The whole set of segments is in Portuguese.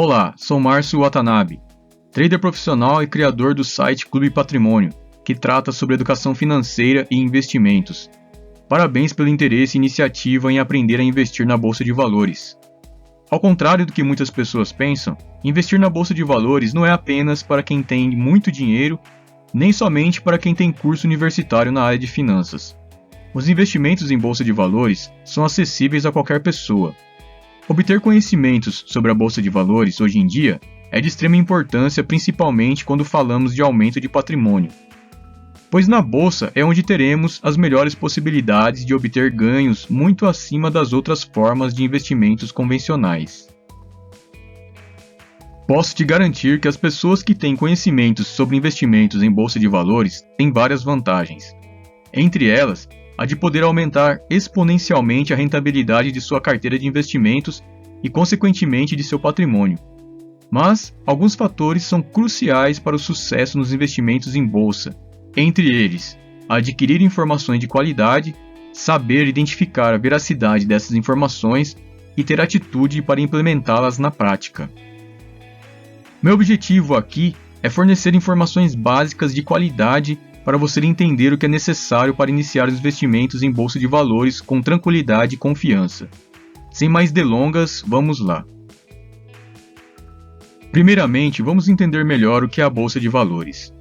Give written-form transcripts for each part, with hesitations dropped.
Olá, sou Márcio Watanabe, trader profissional e criador do site Clube Patrimônio, que trata sobre educação financeira e investimentos. Parabéns pelo interesse e iniciativa em aprender a investir na Bolsa de Valores. Ao contrário do que muitas pessoas pensam, investir na Bolsa de Valores não é apenas para quem tem muito dinheiro, nem somente para quem tem curso universitário na área de finanças. Os investimentos em Bolsa de Valores são acessíveis a qualquer pessoa. Obter conhecimentos sobre a Bolsa de Valores hoje em dia é de extrema importância, principalmente quando falamos de aumento de patrimônio. Pois na Bolsa é onde teremos as melhores possibilidades de obter ganhos muito acima das outras formas de investimentos convencionais. Posso te garantir que as pessoas que têm conhecimentos sobre investimentos em Bolsa de Valores têm várias vantagens. Entre elas, a de poder aumentar exponencialmente a rentabilidade de sua carteira de investimentos e, consequentemente, de seu patrimônio. Mas, alguns fatores são cruciais para o sucesso nos investimentos em bolsa. Entre eles, adquirir informações de qualidade, saber identificar a veracidade dessas informações e ter atitude para implementá-las na prática. Meu objetivo aqui é fornecer informações básicas de qualidade para você entender o que é necessário para iniciar os investimentos em Bolsa de Valores com tranquilidade e confiança. Sem mais delongas, vamos lá. Primeiramente, vamos entender melhor o que é a Bolsa de Valores.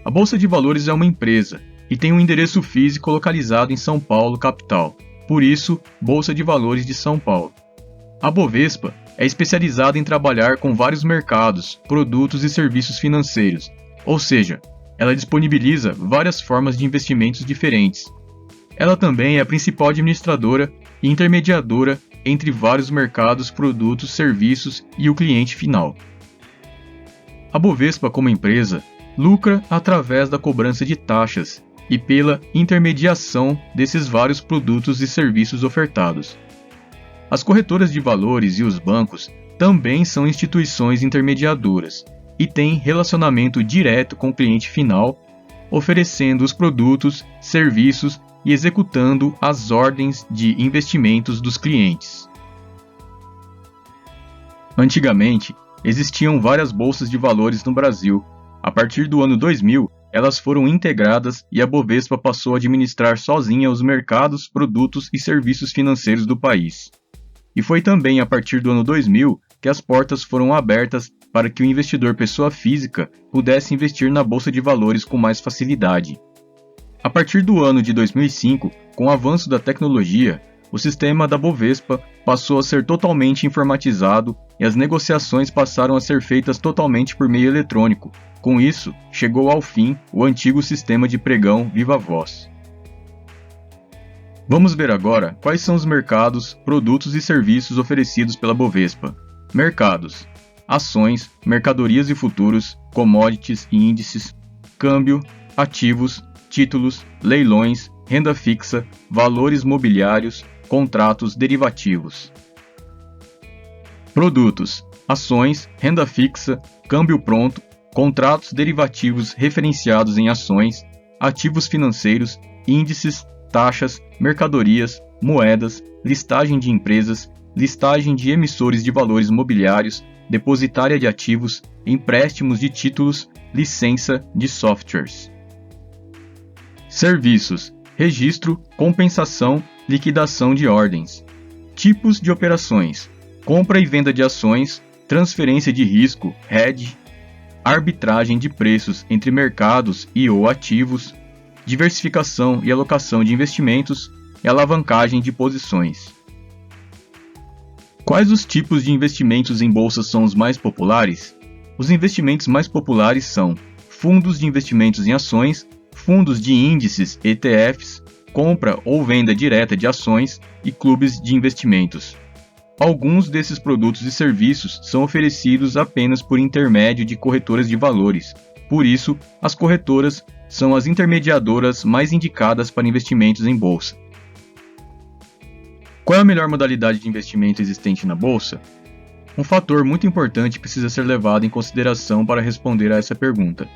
A Bolsa de Valores é uma empresa e tem um endereço físico localizado em São Paulo, capital. Por isso, Bolsa de Valores de São Paulo. A Bovespa é especializada em trabalhar com vários mercados, produtos e serviços financeiros, ou seja, ela disponibiliza várias formas de investimentos diferentes. Ela também é a principal administradora e intermediadora entre vários mercados, produtos, serviços e o cliente final. A Bovespa, como empresa, lucra através da cobrança de taxas e pela intermediação desses vários produtos e serviços ofertados. As corretoras de valores e os bancos também são instituições intermediadoras e têm relacionamento direto com o cliente final, oferecendo os produtos, serviços e executando as ordens de investimentos dos clientes. Antigamente, existiam várias bolsas de valores no Brasil. A partir do ano 2000, elas foram integradas e a Bovespa passou a administrar sozinha os mercados, produtos e serviços financeiros do país. E foi também a partir do ano 2000 que as portas foram abertas para que o investidor pessoa física pudesse investir na Bolsa de Valores com mais facilidade. A partir do ano de 2005, com o avanço da tecnologia, o sistema da Bovespa passou a ser totalmente informatizado e as negociações passaram a ser feitas totalmente por meio eletrônico. Com isso, chegou ao fim o antigo sistema de pregão viva voz. Vamos ver agora quais são os mercados, produtos e serviços oferecidos pela Bovespa. Mercados: ações, mercadorias e futuros, commodities e índices, câmbio, ativos, títulos, leilões, renda fixa, valores mobiliários, contratos derivativos. Produtos: ações, renda fixa, câmbio pronto, contratos derivativos referenciados em ações, ativos financeiros, índices, taxas, mercadorias, moedas, listagem de empresas, listagem de emissores de valores mobiliários, depositária de ativos, empréstimos de títulos, licença de softwares. Serviços: registro, compensação, liquidação de ordens. Tipos de operações: compra e venda de ações, transferência de risco, hedge, arbitragem de preços entre mercados e ou ativos, diversificação e alocação de investimentos e alavancagem de posições. Quais os tipos de investimentos em bolsa são os mais populares? Os investimentos mais populares são fundos de investimentos em ações, fundos de índices ETFs, compra ou venda direta de ações e clubes de investimentos. Alguns desses produtos e serviços são oferecidos apenas por intermédio de corretoras de valores. Por isso, as corretoras são as intermediadoras mais indicadas para investimentos em bolsa. Qual é a melhor modalidade de investimento existente na bolsa? Um fator muito importante precisa ser levado em consideração para responder a essa pergunta.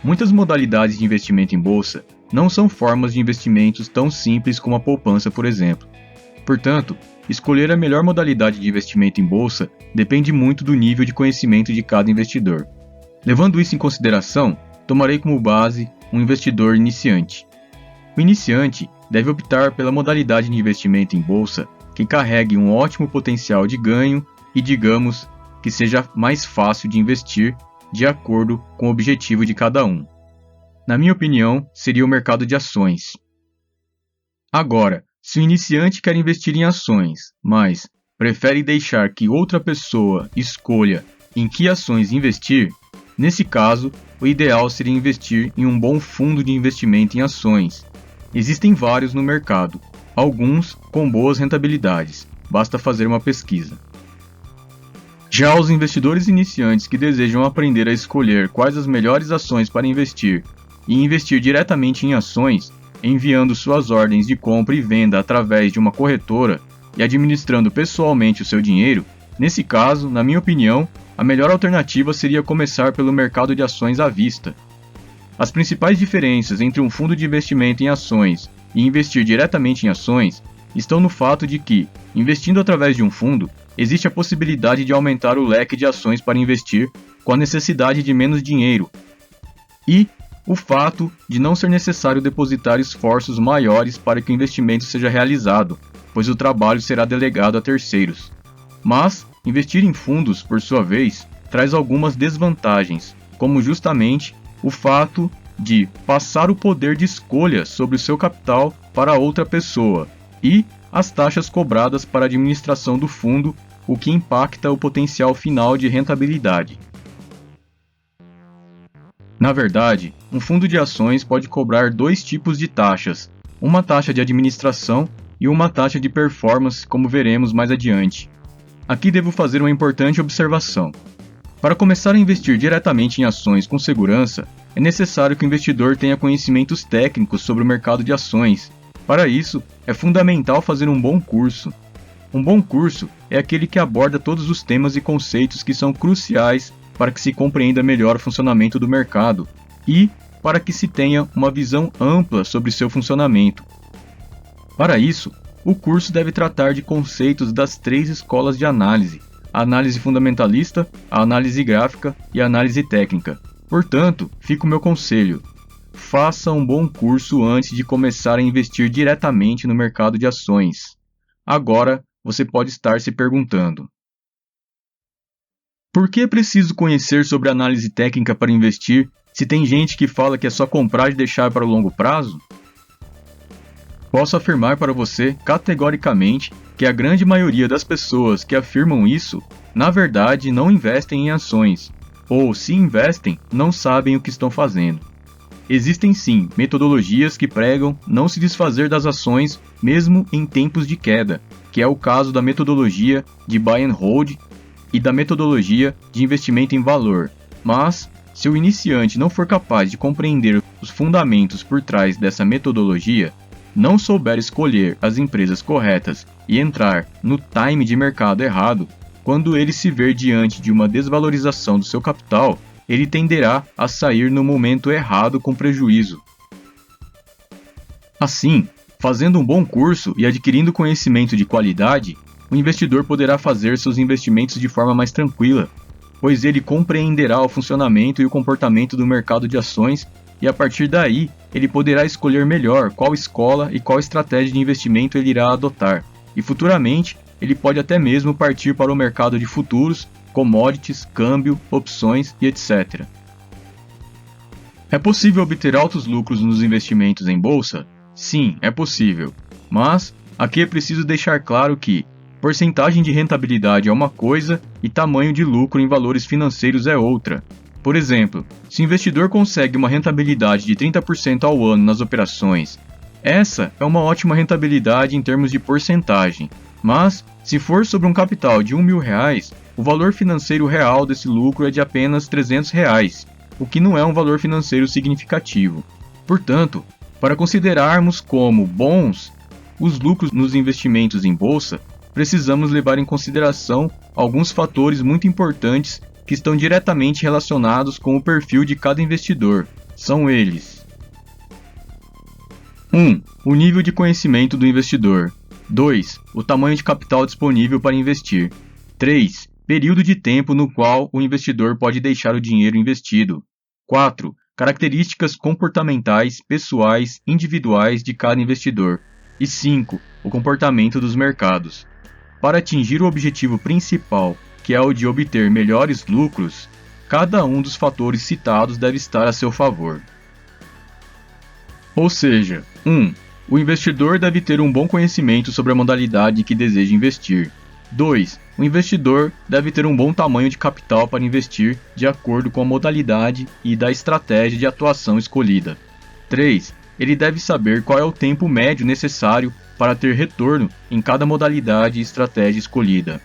Muitas modalidades de investimento em bolsa não são formas de investimentos tão simples como a poupança, por exemplo. Portanto, escolher a melhor modalidade de investimento em bolsa depende muito do nível de conhecimento de cada investidor. Levando isso em consideração, tomarei como base um investidor iniciante. O iniciante deve optar pela modalidade de investimento em bolsa que carregue um ótimo potencial de ganho e, digamos, que seja mais fácil de investir de acordo com o objetivo de cada um. Na minha opinião, seria o mercado de ações. Agora, se o iniciante quer investir em ações, mas prefere deixar que outra pessoa escolha em que ações investir, nesse caso, o ideal seria investir em um bom fundo de investimento em ações. Existem vários no mercado, alguns com boas rentabilidades, basta fazer uma pesquisa. Já os investidores iniciantes que desejam aprender a escolher quais as melhores ações para investir e investir diretamente em ações, enviando suas ordens de compra e venda através de uma corretora e administrando pessoalmente o seu dinheiro, nesse caso, na minha opinião, a melhor alternativa seria começar pelo mercado de ações à vista. As principais diferenças entre um fundo de investimento em ações e investir diretamente em ações estão no fato de que, investindo através de um fundo, existe a possibilidade de aumentar o leque de ações para investir com a necessidade de menos dinheiro e o fato de não ser necessário depositar esforços maiores para que o investimento seja realizado, pois o trabalho será delegado a terceiros. Mas, investir em fundos, por sua vez, traz algumas desvantagens, como justamente o fato de passar o poder de escolha sobre o seu capital para outra pessoa e as taxas cobradas para a administração do fundo, o que impacta o potencial final de rentabilidade. Na verdade, um fundo de ações pode cobrar dois tipos de taxas, uma taxa de administração e uma taxa de performance, como veremos mais adiante. Aqui devo fazer uma importante observação. Para começar a investir diretamente em ações com segurança, é necessário que o investidor tenha conhecimentos técnicos sobre o mercado de ações. Para isso, é fundamental fazer um bom curso. Um bom curso é aquele que aborda todos os temas e conceitos que são cruciais para que se compreenda melhor o funcionamento do mercado e para que se tenha uma visão ampla sobre seu funcionamento. Para isso, o curso deve tratar de conceitos das 3 escolas de análise: a análise fundamentalista, a análise gráfica e a análise técnica. Portanto, fica o meu conselho: faça um bom curso antes de começar a investir diretamente no mercado de ações. Agora, você pode estar se perguntando: por que é preciso conhecer sobre análise técnica para investir, se tem gente que fala que é só comprar e deixar para o longo prazo? Posso afirmar para você categoricamente que a grande maioria das pessoas que afirmam isso, na verdade, não investem em ações, ou se investem, não sabem o que estão fazendo. Existem sim metodologias que pregam não se desfazer das ações mesmo em tempos de queda, que é o caso da metodologia de buy and hold e da metodologia de investimento em valor. Mas, se o iniciante não for capaz de compreender os fundamentos por trás dessa metodologia, não souber escolher as empresas corretas e entrar no time de mercado errado, quando ele se ver diante de uma desvalorização do seu capital, ele tenderá a sair no momento errado com prejuízo. Assim, fazendo um bom curso e adquirindo conhecimento de qualidade, o investidor poderá fazer seus investimentos de forma mais tranquila, pois ele compreenderá o funcionamento e o comportamento do mercado de ações e a partir daí ele poderá escolher melhor qual escola e qual estratégia de investimento ele irá adotar, e futuramente ele pode até mesmo partir para o mercado de futuros, commodities, câmbio, opções e etc. É possível obter altos lucros nos investimentos em bolsa? Sim, é possível, mas aqui é preciso deixar claro que porcentagem de rentabilidade é uma coisa e tamanho de lucro em valores financeiros é outra. Por exemplo, se o investidor consegue uma rentabilidade de 30% ao ano nas operações, essa é uma ótima rentabilidade em termos de porcentagem. Mas, se for sobre um capital de R$1.000, o valor financeiro real desse lucro é de apenas R$300, o que não é um valor financeiro significativo. Portanto, para considerarmos como bons os lucros nos investimentos em bolsa, precisamos levar em consideração alguns fatores muito importantes que estão diretamente relacionados com o perfil de cada investidor. São eles: 1. O nível de conhecimento do investidor. 2. O tamanho de capital disponível para investir. 3. Período de tempo no qual o investidor pode deixar o dinheiro investido. 4. Características comportamentais, pessoais, individuais de cada investidor. E 5. O comportamento dos mercados. Para atingir o objetivo principal, que é o de obter melhores lucros, cada um dos fatores citados deve estar a seu favor. Ou seja, 1. O investidor deve ter um bom conhecimento sobre a modalidade que deseja investir. 2. O investidor deve ter um bom tamanho de capital para investir de acordo com a modalidade e da estratégia de atuação escolhida. 3. Ele deve saber qual é o tempo médio necessário para ter retorno em cada modalidade e estratégia escolhida.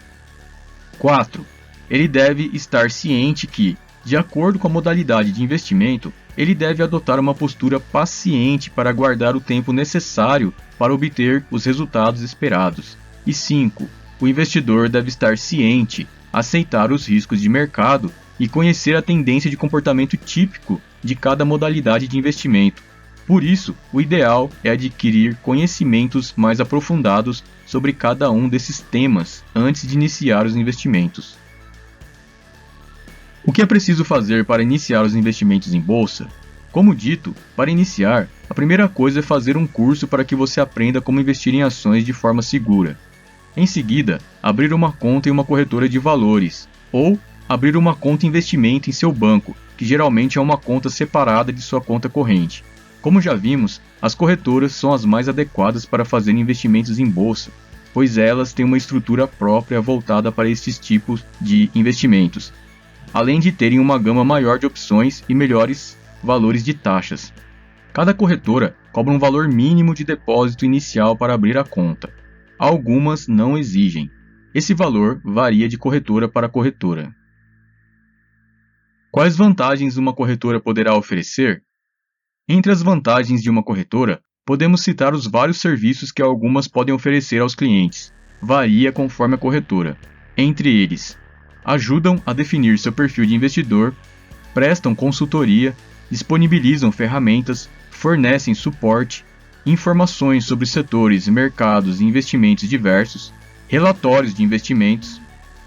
4. Ele deve estar ciente que, de acordo com a modalidade de investimento, ele deve adotar uma postura paciente para aguardar o tempo necessário para obter os resultados esperados. E 5. O investidor deve estar ciente, aceitar os riscos de mercado e conhecer a tendência de comportamento típico de cada modalidade de investimento. Por isso, o ideal é adquirir conhecimentos mais aprofundados sobre cada um desses temas antes de iniciar os investimentos. O que é preciso fazer para iniciar os investimentos em bolsa? Como dito, para iniciar, a primeira coisa é fazer um curso para que você aprenda como investir em ações de forma segura. Em seguida, abrir uma conta em uma corretora de valores, ou abrir uma conta investimento em seu banco, que geralmente é uma conta separada de sua conta corrente. Como já vimos, as corretoras são as mais adequadas para fazer investimentos em bolsa, pois elas têm uma estrutura própria voltada para esses tipos de investimentos, além de terem uma gama maior de opções e melhores valores de taxas. Cada corretora cobra um valor mínimo de depósito inicial para abrir a conta. Algumas não exigem. Esse valor varia de corretora para corretora. Quais vantagens uma corretora poderá oferecer? Entre as vantagens de uma corretora, podemos citar os vários serviços que algumas podem oferecer aos clientes. Varia conforme a corretora. Entre eles, ajudam a definir seu perfil de investidor, prestam consultoria, disponibilizam ferramentas, fornecem suporte, informações sobre setores, mercados e investimentos diversos, relatórios de investimentos,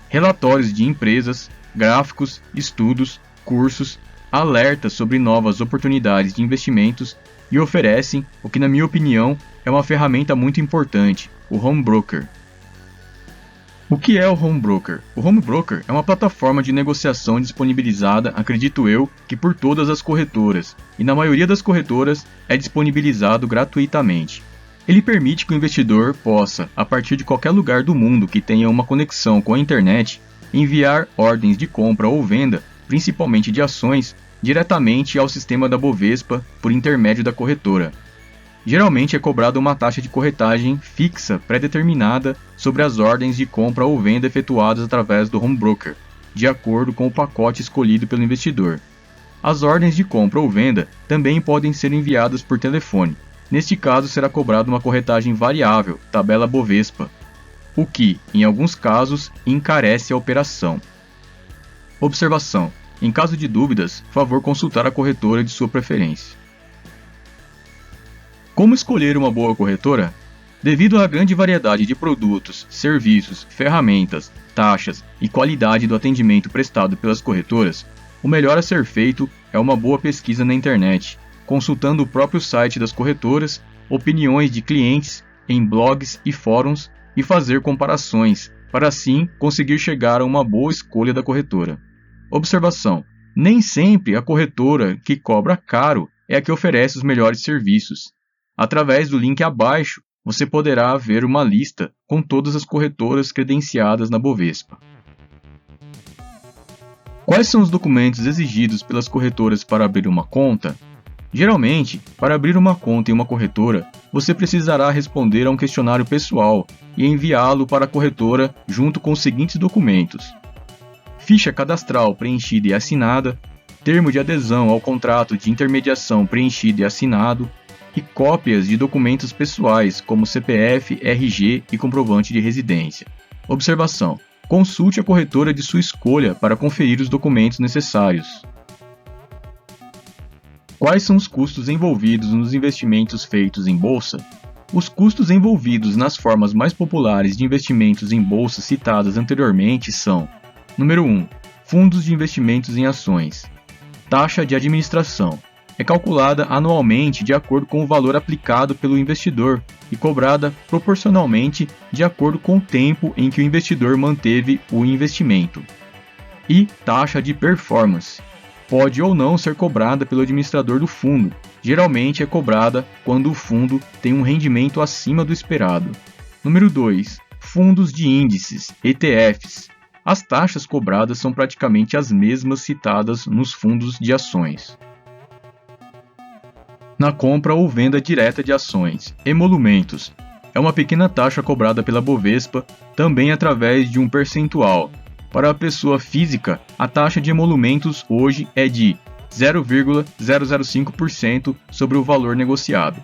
relatórios de empresas, gráficos, estudos, cursos, alertas sobre novas oportunidades de investimentos e oferecem o que, na minha opinião, é uma ferramenta muito importante, o Home Broker. O que é o Home Broker? O Home Broker é uma plataforma de negociação disponibilizada, acredito eu, que por todas as corretoras, e na maioria das corretoras é disponibilizado gratuitamente. Ele permite que o investidor possa, a partir de qualquer lugar do mundo que tenha uma conexão com a internet, enviar ordens de compra ou venda, principalmente de ações, diretamente ao sistema da Bovespa por intermédio da corretora. Geralmente é cobrada uma taxa de corretagem fixa pré-determinada sobre as ordens de compra ou venda efetuadas através do Home Broker, de acordo com o pacote escolhido pelo investidor. As ordens de compra ou venda também podem ser enviadas por telefone. Neste caso será cobrada uma corretagem variável, tabela Bovespa, o que, em alguns casos, encarece a operação. Observação: em caso de dúvidas, favor consultar a corretora de sua preferência. Como escolher uma boa corretora? Devido à grande variedade de produtos, serviços, ferramentas, taxas e qualidade do atendimento prestado pelas corretoras, o melhor a ser feito é uma boa pesquisa na internet, consultando o próprio site das corretoras, opiniões de clientes em blogs e fóruns e fazer comparações, para assim conseguir chegar a uma boa escolha da corretora. Observação: nem sempre a corretora que cobra caro é a que oferece os melhores serviços. Através do link abaixo, você poderá ver uma lista com todas as corretoras credenciadas na Bovespa. Quais são os documentos exigidos pelas corretoras para abrir uma conta? Geralmente, para abrir uma conta em uma corretora, você precisará responder a um questionário pessoal e enviá-lo para a corretora junto com os seguintes documentos: ficha cadastral preenchida e assinada, termo de adesão ao contrato de intermediação preenchido e assinado, e cópias de documentos pessoais como CPF, RG e comprovante de residência. Observação: consulte a corretora de sua escolha para conferir os documentos necessários. Quais são os custos envolvidos nos investimentos feitos em bolsa? Os custos envolvidos nas formas mais populares de investimentos em bolsa citadas anteriormente são: número 1. Fundos de investimentos em ações. Taxa de administração. É calculada anualmente de acordo com o valor aplicado pelo investidor e cobrada proporcionalmente de acordo com o tempo em que o investidor manteve o investimento. E taxa de performance. Pode ou não ser cobrada pelo administrador do fundo. Geralmente é cobrada quando o fundo tem um rendimento acima do esperado. Número 2. Fundos de índices, ETFs. As taxas cobradas são praticamente as mesmas citadas nos fundos de ações. Na compra ou venda direta de ações, emolumentos. É uma pequena taxa cobrada pela Bovespa, também através de um percentual. Para a pessoa física, a taxa de emolumentos hoje é de 0,005% sobre o valor negociado.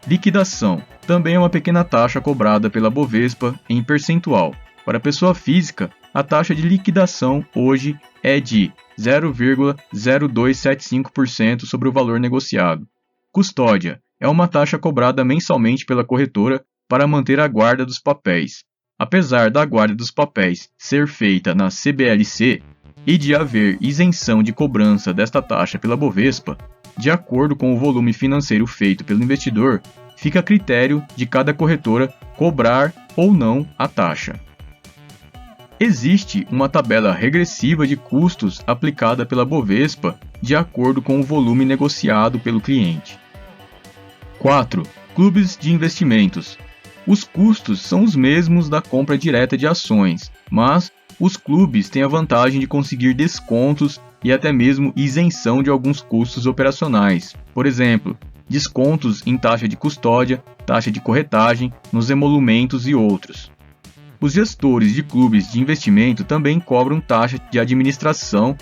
Liquidação. Também é uma pequena taxa cobrada pela Bovespa em percentual. Para a pessoa física, a taxa de liquidação hoje é de 0,0275% sobre o valor negociado. Custódia. É uma taxa cobrada mensalmente pela corretora para manter a guarda dos papéis. Apesar da guarda dos papéis ser feita na CBLC e de haver isenção de cobrança desta taxa pela Bovespa, de acordo com o volume financeiro feito pelo investidor, fica a critério de cada corretora cobrar ou não a taxa. Existe uma tabela regressiva de custos aplicada pela Bovespa de acordo com o volume negociado pelo cliente. 4. Clubes de investimentos. Os custos são os mesmos da compra direta de ações, mas os clubes têm a vantagem de conseguir descontos e até mesmo isenção de alguns custos operacionais. Por exemplo, descontos em taxa de custódia, taxa de corretagem, nos emolumentos e outros. Os gestores de clubes de investimento também cobram taxa de administração,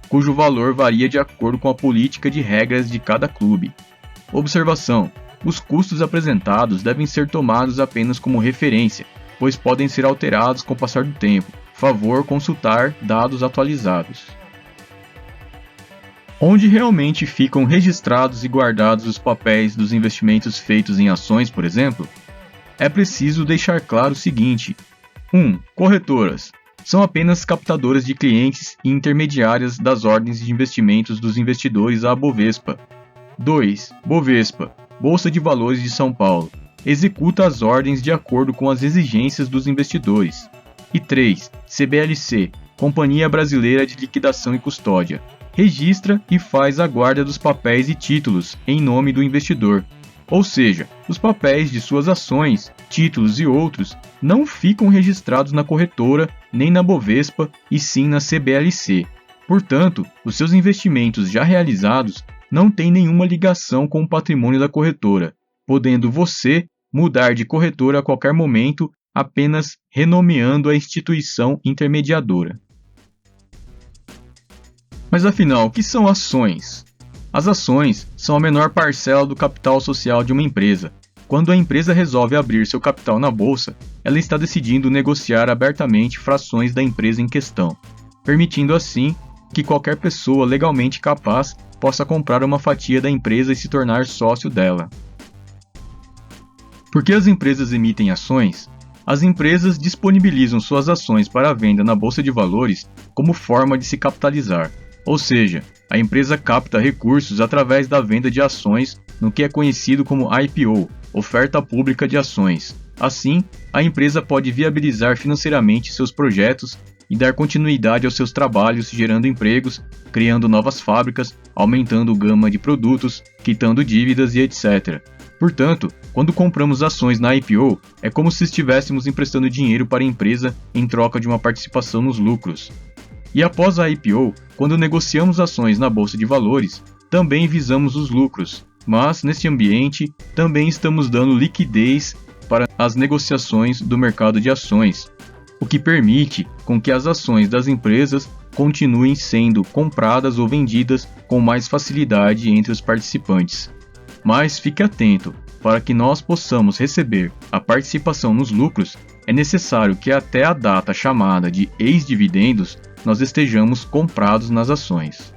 cujo valor varia de acordo com a política de regras de cada clube. Observação: os custos apresentados devem ser tomados apenas como referência, pois podem ser alterados com o passar do tempo. Favor consultar dados atualizados. Onde realmente ficam registrados e guardados os papéis dos investimentos feitos em ações, por exemplo? É preciso deixar claro o seguinte: 1. Corretoras. São apenas captadoras de clientes e intermediárias das ordens de investimentos dos investidores à Bovespa. 2. Bovespa, Bolsa de Valores de São Paulo. Executa as ordens de acordo com as exigências dos investidores. E 3. CBLC, Companhia Brasileira de Liquidação e Custódia. Registra e faz a guarda dos papéis e títulos em nome do investidor. Ou seja, os papéis de suas ações, títulos e outros não ficam registrados na corretora nem na Bovespa e sim na CBLC. Portanto, os seus investimentos já realizados não têm nenhuma ligação com o patrimônio da corretora, podendo você mudar de corretora a qualquer momento apenas renomeando a instituição intermediadora. Mas afinal, o que são ações? As ações são a menor parcela do capital social de uma empresa. Quando a empresa resolve abrir seu capital na bolsa, ela está decidindo negociar abertamente frações da empresa em questão, permitindo assim que qualquer pessoa legalmente capaz possa comprar uma fatia da empresa e se tornar sócio dela. Por que as empresas emitem ações? As empresas disponibilizam suas ações para venda na Bolsa de Valores como forma de se capitalizar, ou seja, a empresa capta recursos através da venda de ações no que é conhecido como IPO, oferta pública de ações. Assim, a empresa pode viabilizar financeiramente seus projetos e dar continuidade aos seus trabalhos, gerando empregos, criando novas fábricas, aumentando a gama de produtos, quitando dívidas e etc. Portanto, quando compramos ações na IPO, é como se estivéssemos emprestando dinheiro para a empresa em troca de uma participação nos lucros. E após a IPO, quando negociamos ações na Bolsa de Valores, também visamos os lucros, mas neste ambiente também estamos dando liquidez para as negociações do mercado de ações, o que permite com que as ações das empresas continuem sendo compradas ou vendidas com mais facilidade entre os participantes. Mas fique atento, para que nós possamos receber a participação nos lucros, é necessário que até a data chamada de ex-dividendos nós estejamos comprados nas ações.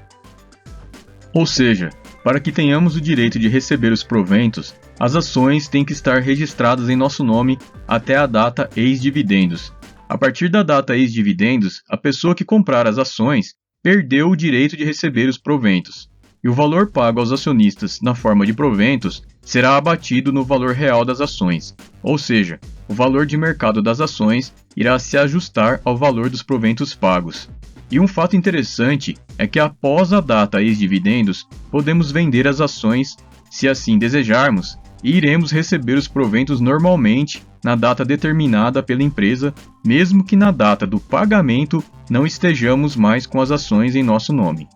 Ou seja, para que tenhamos o direito de receber os proventos, As ações têm que estar registradas em nosso nome até a data ex-dividendos. A partir da data ex-dividendos, a pessoa que comprar as ações perdeu o direito de receber os proventos, e o valor pago aos acionistas na forma de proventos será abatido no valor real das ações, ou seja, o valor de mercado das ações irá se ajustar ao valor dos proventos pagos. E um fato interessante é que após a data ex-dividendos, podemos vender as ações, se assim desejarmos, e iremos receber os proventos normalmente na data determinada pela empresa, mesmo que na data do pagamento não estejamos mais com as ações em nosso nome.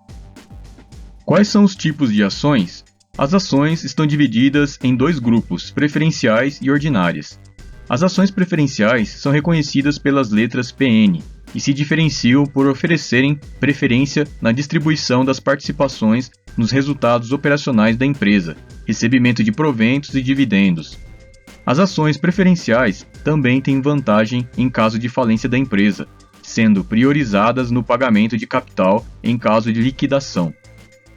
Quais são os tipos de ações? As ações estão divididas em dois grupos, preferenciais e ordinárias. As ações preferenciais são reconhecidas pelas letras PN e se diferenciam por oferecerem preferência na distribuição das participações nos resultados operacionais da empresa, recebimento de proventos e dividendos. As ações preferenciais também têm vantagem em caso de falência da empresa, sendo priorizadas no pagamento de capital em caso de liquidação.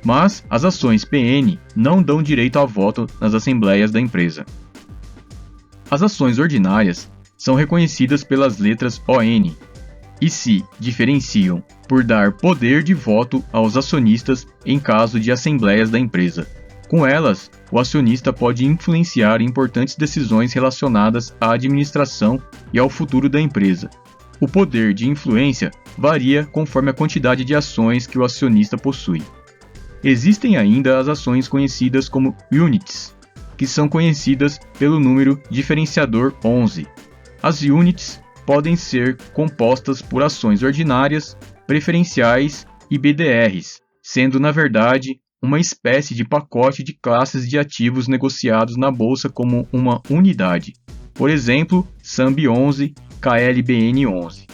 Mas as ações PN não dão direito a voto nas assembleias da empresa. As ações ordinárias são reconhecidas pelas letras ON e se diferenciam por dar poder de voto aos acionistas em caso de assembleias da empresa. Com elas, o acionista pode influenciar importantes decisões relacionadas à administração e ao futuro da empresa. O poder de influência varia conforme a quantidade de ações que o acionista possui. Existem ainda as ações conhecidas como Units, que são conhecidas pelo número diferenciador 11. As Units podem ser compostas por ações ordinárias, preferenciais e BDRs, sendo na verdade uma espécie de pacote de classes de ativos negociados na bolsa como uma unidade. Por exemplo, SAMB 11, KLBN 11.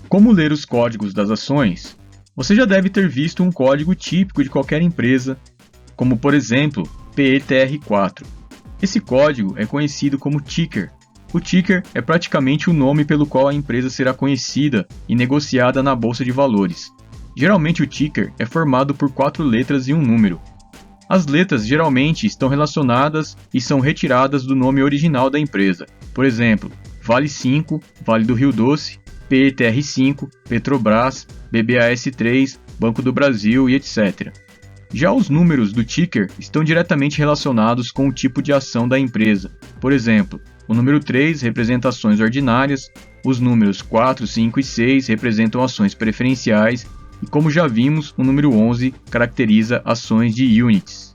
Como ler os códigos das ações? Você já deve ter visto um código típico de qualquer empresa, como por exemplo, PETR4. Esse código é conhecido como ticker. O ticker é praticamente o nome pelo qual a empresa será conhecida e negociada na bolsa de valores. Geralmente o ticker é formado por 4 letras e um número. As letras geralmente estão relacionadas e são retiradas do nome original da empresa. Por exemplo, Vale 5, Vale do Rio Doce, PETR5, Petrobras, BBAS3, Banco do Brasil e etc. Já os números do ticker estão diretamente relacionados com o tipo de ação da empresa. Por exemplo, o número 3 representa ações ordinárias, os números 4, 5 e 6 representam ações preferenciais e, como já vimos, o número 11 caracteriza ações de units.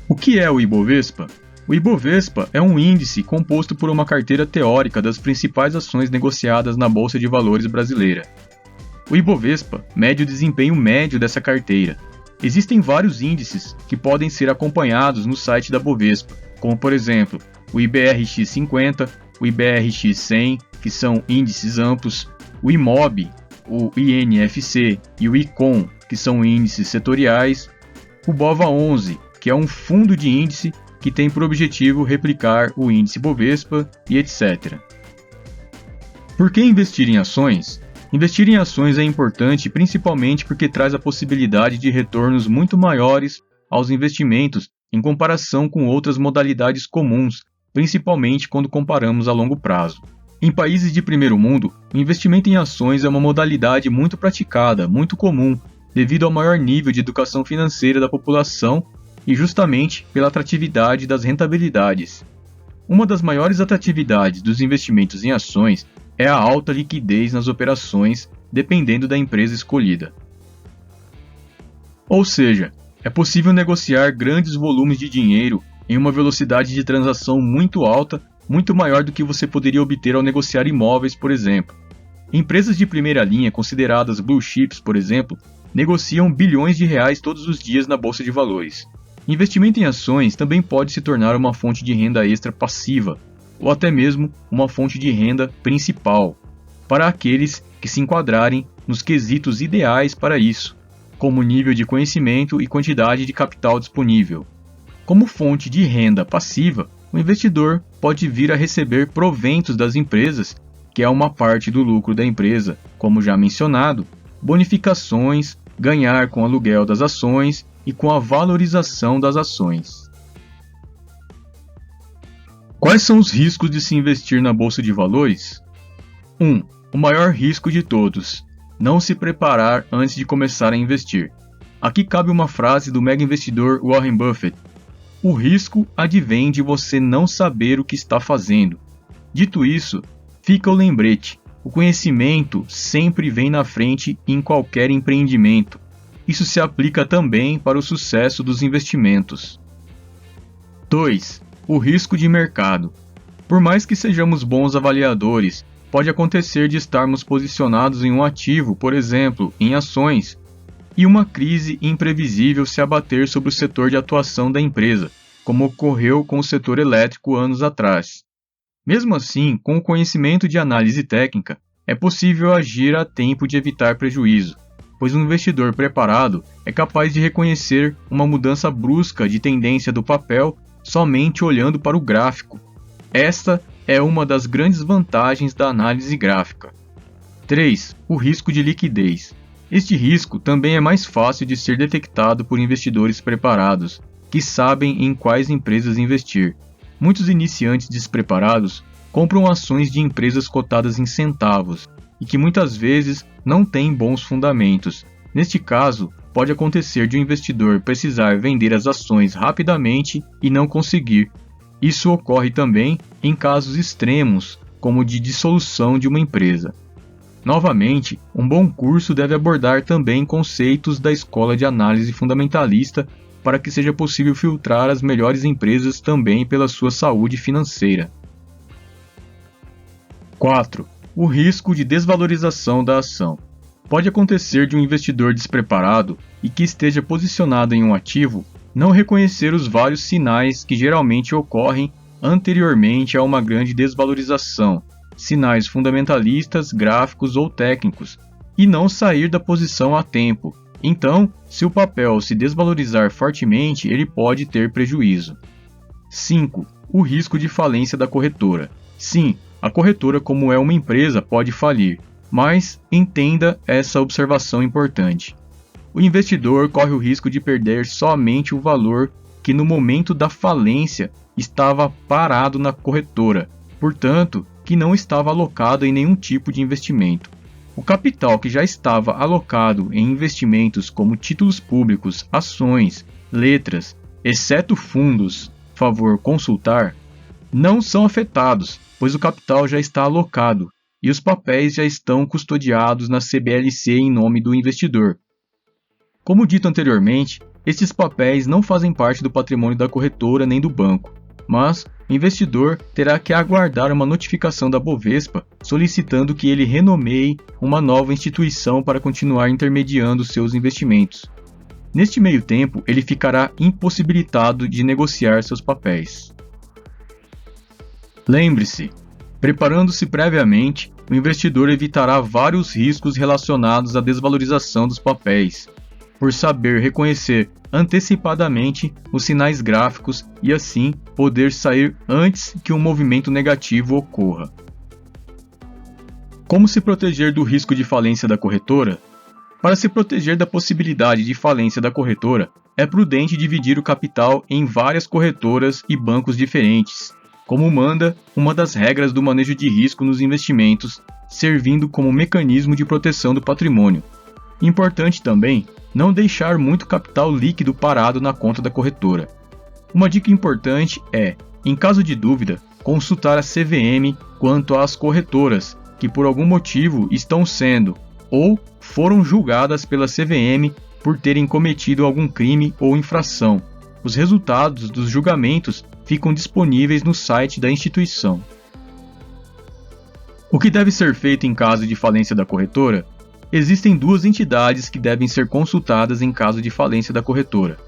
O que é o Ibovespa? O Ibovespa é um índice composto por uma carteira teórica das principais ações negociadas na Bolsa de Valores brasileira. O Ibovespa mede o desempenho médio dessa carteira. Existem vários índices que podem ser acompanhados no site da Bovespa, como por exemplo, o IBRX50, o IBRX100, que são índices amplos, o IMOB, o INFC e o ICON, que são índices setoriais, o BOVA11, que é um fundo de índice que tem por objetivo replicar o índice Bovespa e etc. Por que investir em ações? Investir em ações é importante principalmente porque traz a possibilidade de retornos muito maiores aos investimentos em comparação com outras modalidades comuns, principalmente quando comparamos a longo prazo. Em países de primeiro mundo, o investimento em ações é uma modalidade muito praticada, muito comum, devido ao maior nível de educação financeira da população e justamente pela atratividade das rentabilidades. Uma das maiores atratividades dos investimentos em ações é a alta liquidez nas operações, dependendo da empresa escolhida. Ou seja, é possível negociar grandes volumes de dinheiro em uma velocidade de transação muito alta, muito maior do que você poderia obter ao negociar imóveis, por exemplo. Empresas de primeira linha, consideradas blue chips, por exemplo, negociam bilhões de reais todos os dias na bolsa de valores. Investimento em ações também pode se tornar uma fonte de renda extra passiva, ou até mesmo uma fonte de renda principal, para aqueles que se enquadrarem nos quesitos ideais para isso, como nível de conhecimento e quantidade de capital disponível. Como fonte de renda passiva, o investidor pode vir a receber proventos das empresas, que é uma parte do lucro da empresa, como já mencionado, bonificações, ganhar com o aluguel das ações e com a valorização das ações. Quais são os riscos de se investir na bolsa de valores? 1. O maior risco de todos: não se preparar antes de começar a investir. Aqui cabe uma frase do mega investidor Warren Buffett: o risco advém de você não saber o que está fazendo. Dito isso, fica o lembrete: o conhecimento sempre vem na frente em qualquer empreendimento. Isso se aplica também para o sucesso dos investimentos. 2. O risco de mercado. Por mais que sejamos bons avaliadores, pode acontecer de estarmos posicionados em um ativo, por exemplo, em ações, e uma crise imprevisível se abater sobre o setor de atuação da empresa, como ocorreu com o setor elétrico anos atrás. Mesmo assim, com o conhecimento de análise técnica, é possível agir a tempo de evitar prejuízo, pois um investidor preparado é capaz de reconhecer uma mudança brusca de tendência do papel somente olhando para o gráfico. Esta é uma das grandes vantagens da análise gráfica. 3. O risco de liquidez. Este risco também é mais fácil de ser detectado por investidores preparados, que sabem em quais empresas investir. Muitos iniciantes despreparados compram ações de empresas cotadas em centavos e que muitas vezes não têm bons fundamentos. Neste caso, pode acontecer de um investidor precisar vender as ações rapidamente e não conseguir. Isso ocorre também em casos extremos, como de dissolução de uma empresa. Novamente, um bom curso deve abordar também conceitos da escola de análise fundamentalista para que seja possível filtrar as melhores empresas também pela sua saúde financeira. 4. O risco de desvalorização da ação. Pode acontecer de um investidor despreparado e que esteja posicionado em um ativo não reconhecer os vários sinais que geralmente ocorrem anteriormente a uma grande desvalorização, sinais fundamentalistas, gráficos ou técnicos, e não sair da posição a tempo. Então, se o papel se desvalorizar fortemente, ele pode ter prejuízo. 5. O risco de falência da corretora. Sim, a corretora, como é uma empresa, pode falir, mas entenda essa observação importante. O investidor corre o risco de perder somente o valor que no momento da falência estava parado na corretora, portanto, que não estava alocado em nenhum tipo de investimento. O capital que já estava alocado em investimentos como títulos públicos, ações, letras, exceto fundos, favor consultar, não são afetados, pois o capital já está alocado e os papéis já estão custodiados na CBLC em nome do investidor. Como dito anteriormente, estes papéis não fazem parte do patrimônio da corretora nem do banco, mas o investidor terá que aguardar uma notificação da Bovespa solicitando que ele renomeie uma nova instituição para continuar intermediando seus investimentos. Neste meio tempo, ele ficará impossibilitado de negociar seus papéis. Lembre-se, preparando-se previamente, o investidor evitará vários riscos relacionados à desvalorização dos papéis, por saber reconhecer antecipadamente os sinais gráficos e assim poder sair antes que um movimento negativo ocorra. Como se proteger do risco de falência da corretora? Para se proteger da possibilidade de falência da corretora, é prudente dividir o capital em várias corretoras e bancos diferentes, como manda uma das regras do manejo de risco nos investimentos, servindo como mecanismo de proteção do patrimônio. Importante também não deixar muito capital líquido parado na conta da corretora. Uma dica importante é, em caso de dúvida, consultar a CVM quanto às corretoras que por algum motivo estão sendo ou foram julgadas pela CVM por terem cometido algum crime ou infração. Os resultados dos julgamentos ficam disponíveis no site da instituição. O que deve ser feito em caso de falência da corretora? Existem duas entidades que devem ser consultadas em caso de falência da corretora.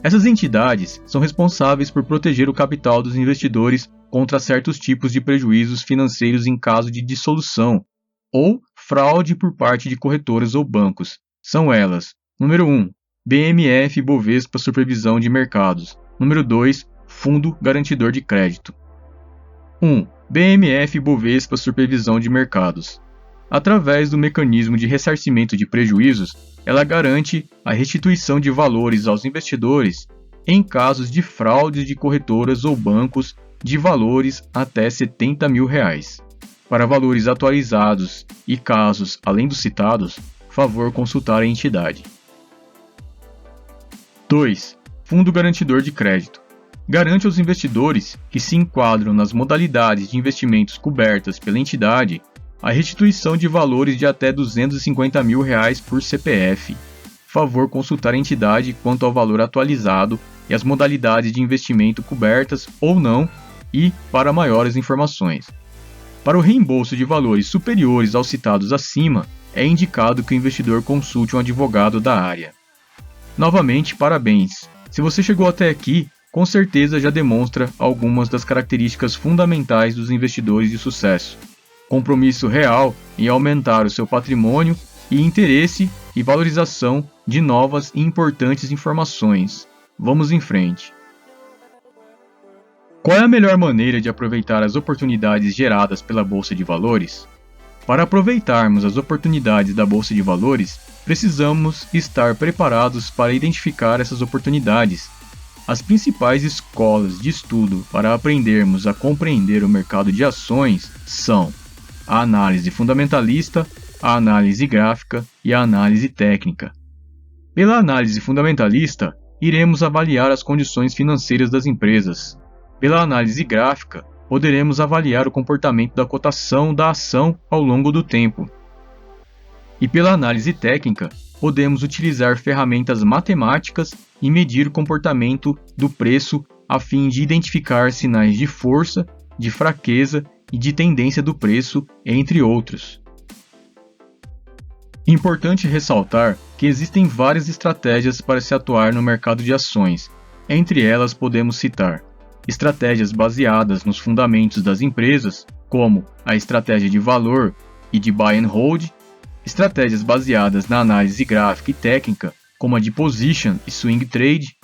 Essas entidades são responsáveis por proteger o capital dos investidores contra certos tipos de prejuízos financeiros em caso de dissolução ou fraude por parte de corretoras ou bancos. São elas: número 1, BMF Bovespa Supervisão de Mercados. Número 2, Fundo Garantidor de Crédito. 1. BMF Bovespa Supervisão de Mercados. Através do mecanismo de ressarcimento de prejuízos, ela garante a restituição de valores aos investidores em casos de fraudes de corretoras ou bancos de valores até R$70 mil. Para valores atualizados e casos além dos citados, favor consultar a entidade. 2. Fundo Garantidor de Crédito. Garante aos investidores que se enquadram nas modalidades de investimentos cobertas pela entidade a restituição de valores de até R$250 mil por CPF. Favor consultar a entidade quanto ao valor atualizado e as modalidades de investimento cobertas ou não e para maiores informações. Para o reembolso de valores superiores aos citados acima, é indicado que o investidor consulte um advogado da área. Novamente, parabéns! Se você chegou até aqui, com certeza já demonstra algumas das características fundamentais dos investidores de sucesso. Compromisso real em aumentar o seu patrimônio e interesse e valorização de novas e importantes informações. Vamos em frente. Qual é a melhor maneira de aproveitar as oportunidades geradas pela Bolsa de Valores? Para aproveitarmos as oportunidades da Bolsa de Valores, precisamos estar preparados para identificar essas oportunidades. As principais escolas de estudo para aprendermos a compreender o mercado de ações são a análise fundamentalista, a análise gráfica e a análise técnica. Pela análise fundamentalista, iremos avaliar as condições financeiras das empresas. Pela análise gráfica, poderemos avaliar o comportamento da cotação da ação ao longo do tempo. E pela análise técnica, podemos utilizar ferramentas matemáticas e medir o comportamento do preço a fim de identificar sinais de força, de fraqueza e de tendência do preço, entre outros. Importante ressaltar que existem várias estratégias para se atuar no mercado de ações. Entre elas podemos citar estratégias baseadas nos fundamentos das empresas, como a estratégia de valor e de buy and hold, estratégias baseadas na análise gráfica e técnica, como a de position e swing trade,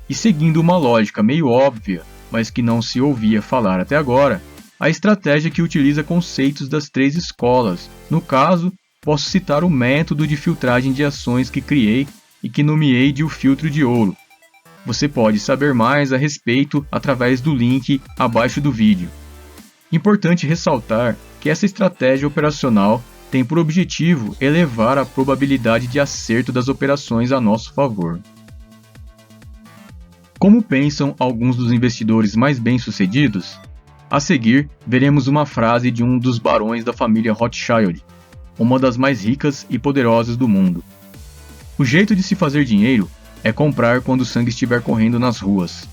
e seguindo uma lógica meio óbvia, mas que não se ouvia falar até agora, a estratégia que utiliza conceitos das três escolas. No caso, posso citar o método de filtragem de ações que criei e que nomeei de o filtro de ouro. Você pode saber mais a respeito através do link abaixo do vídeo. Importante ressaltar que essa estratégia operacional tem por objetivo elevar a probabilidade de acerto das operações a nosso favor. Como pensam alguns dos investidores mais bem-sucedidos? A seguir, veremos uma frase de um dos barões da família Rothschild, uma das mais ricas e poderosas do mundo. O jeito de se fazer dinheiro é comprar quando o sangue estiver correndo nas ruas.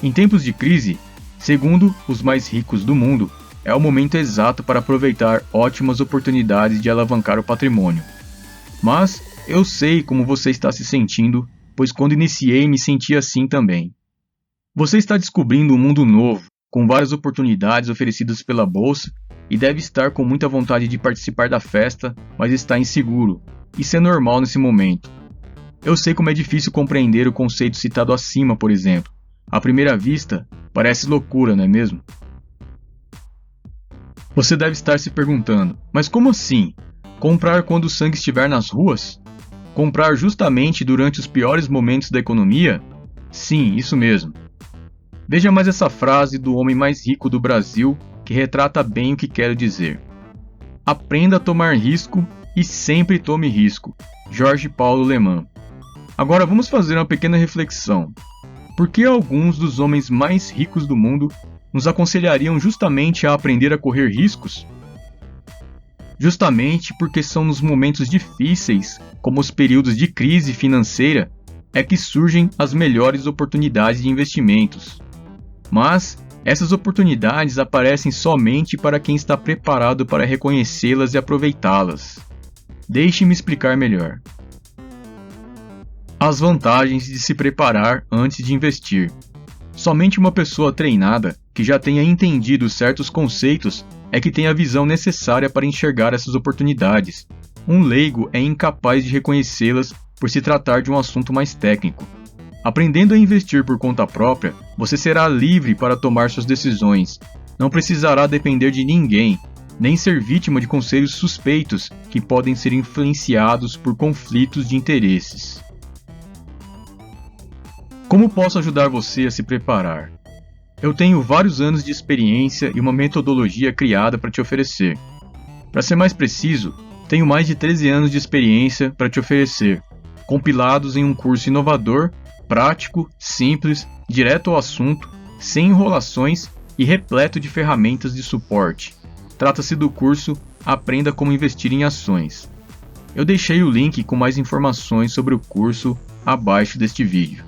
Em tempos de crise, segundo os mais ricos do mundo, é o momento exato para aproveitar ótimas oportunidades de alavancar o patrimônio. Mas eu sei como você está se sentindo, pois quando iniciei me senti assim também. Você está descobrindo um mundo novo, com várias oportunidades oferecidas pela bolsa e deve estar com muita vontade de participar da festa, mas está inseguro. Isso é normal nesse momento. Eu sei como é difícil compreender o conceito citado acima, por exemplo. À primeira vista, parece loucura, não é mesmo? Você deve estar se perguntando, mas como assim? Comprar quando o sangue estiver nas ruas? Comprar justamente durante os piores momentos da economia? Sim, isso mesmo. Veja mais essa frase do homem mais rico do Brasil, que retrata bem o que quero dizer. Aprenda a tomar risco e sempre tome risco. Jorge Paulo Lemann. Agora vamos fazer uma pequena reflexão. Por que alguns dos homens mais ricos do mundo nos aconselhariam justamente a aprender a correr riscos? Justamente porque são nos momentos difíceis, como os períodos de crise financeira, é que surgem as melhores oportunidades de investimentos. Mas essas oportunidades aparecem somente para quem está preparado para reconhecê-las e aproveitá-las. Deixe-me explicar melhor. As vantagens de se preparar antes de investir. Somente uma pessoa treinada, que já tenha entendido certos conceitos, é que tem a visão necessária para enxergar essas oportunidades. Um leigo é incapaz de reconhecê-las por se tratar de um assunto mais técnico. Aprendendo a investir por conta própria, você será livre para tomar suas decisões. Não precisará depender de ninguém, nem ser vítima de conselhos suspeitos que podem ser influenciados por conflitos de interesses. Como posso ajudar você a se preparar? Eu tenho vários anos de experiência e uma metodologia criada para te oferecer. Para ser mais preciso, tenho mais de 13 anos de experiência para te oferecer, compilados em um curso inovador, prático, simples, direto ao assunto, sem enrolações e repleto de ferramentas de suporte. Trata-se do curso Aprenda como Investir em Ações. Eu deixei o link com mais informações sobre o curso abaixo deste vídeo.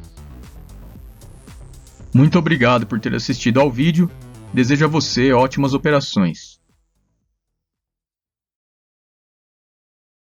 Muito obrigado por ter assistido ao vídeo. Desejo a você ótimas operações.